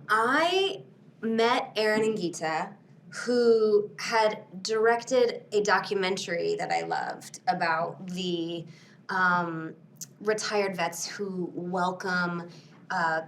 I met Aaron and Geeta, who had directed a documentary that I loved about the retired vets who welcome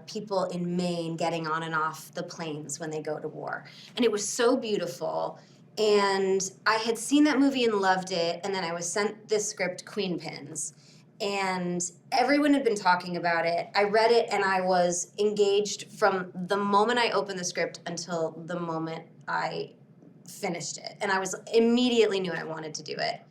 people in Maine getting on and off the planes when they go to war. And it was so beautiful. And I had seen that movie and loved it. And then I was sent this script, QUEENPINS. And everyone had been talking about it. I read it and I was engaged from the moment I opened the script until the moment I finished it. And I was immediately knew I wanted to do it.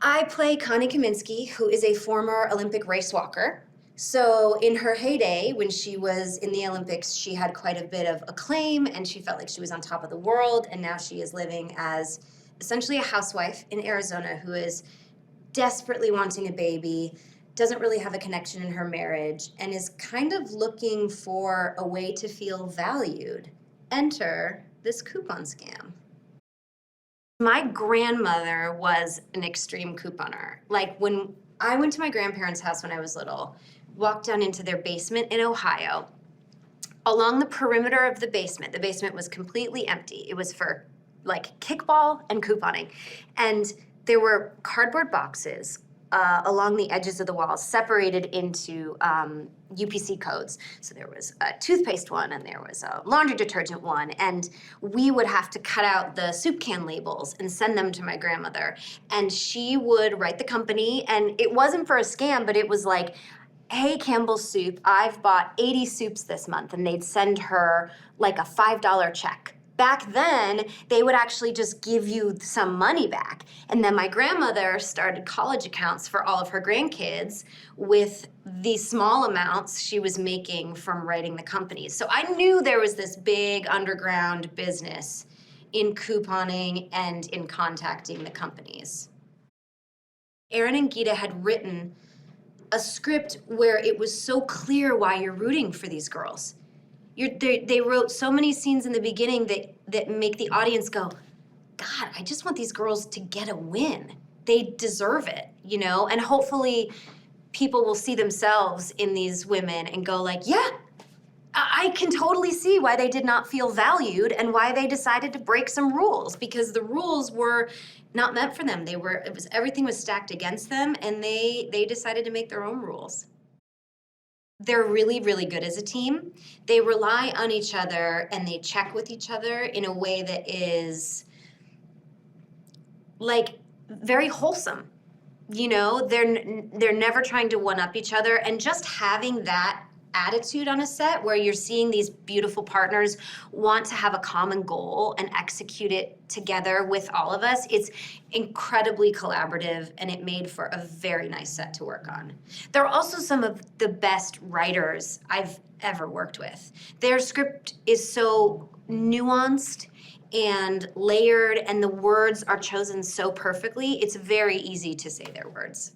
I play Connie Kaminsky, who is a former Olympic race walker. So in her heyday, when she was in the Olympics, she had quite a bit of acclaim and she felt like she was on top of the world. And now she is living as essentially a housewife in Arizona who is desperately wanting a baby, doesn't really have a connection in her marriage, and is kind of looking for a way to feel valued. Enter this coupon scam. My grandmother was an extreme couponer. Like when I went to my grandparents' house when I was little, walked down into their basement in Ohio, along the perimeter of the basement was completely empty. It was for like kickball and couponing. And there were cardboard boxes along the edges of the walls separated into UPC codes. So there was a toothpaste one and there was a laundry detergent one, and we would have to cut out the soup can labels and send them to my grandmother. And she would write the company, and it wasn't for a scam, but it was like, hey, Campbell's Soup, I've bought 80 soups this month, and they'd send her like a $5 check. Back then, they would actually just give you some money back. And then my grandmother started college accounts for all of her grandkids with the small amounts she was making from writing the companies. So I knew there was this big underground business in couponing and in contacting the companies. Aaron and Geeta had written a script where it was so clear why you're rooting for these girls. They wrote so many scenes in the beginning that make the audience go, God, I just want these girls to get a win. They deserve it, you know? And hopefully people will see themselves in these women and go like, yeah, I can totally see why they did not feel valued and why they decided to break some rules, because the rules were not meant for them. Everything was stacked against them, and they decided to make their own rules. They're really, really good as a team. They rely on each other and they check with each other in a way that is like very wholesome. You know, they're never trying to one-up each other, and just having that attitude on a set where you're seeing these beautiful partners want to have a common goal and execute it together with all of us, it's incredibly collaborative, and it made for a very nice set to work on. They're also some of the best writers I've ever worked with. Their script is so nuanced and layered, and the words are chosen so perfectly, it's very easy to say their words.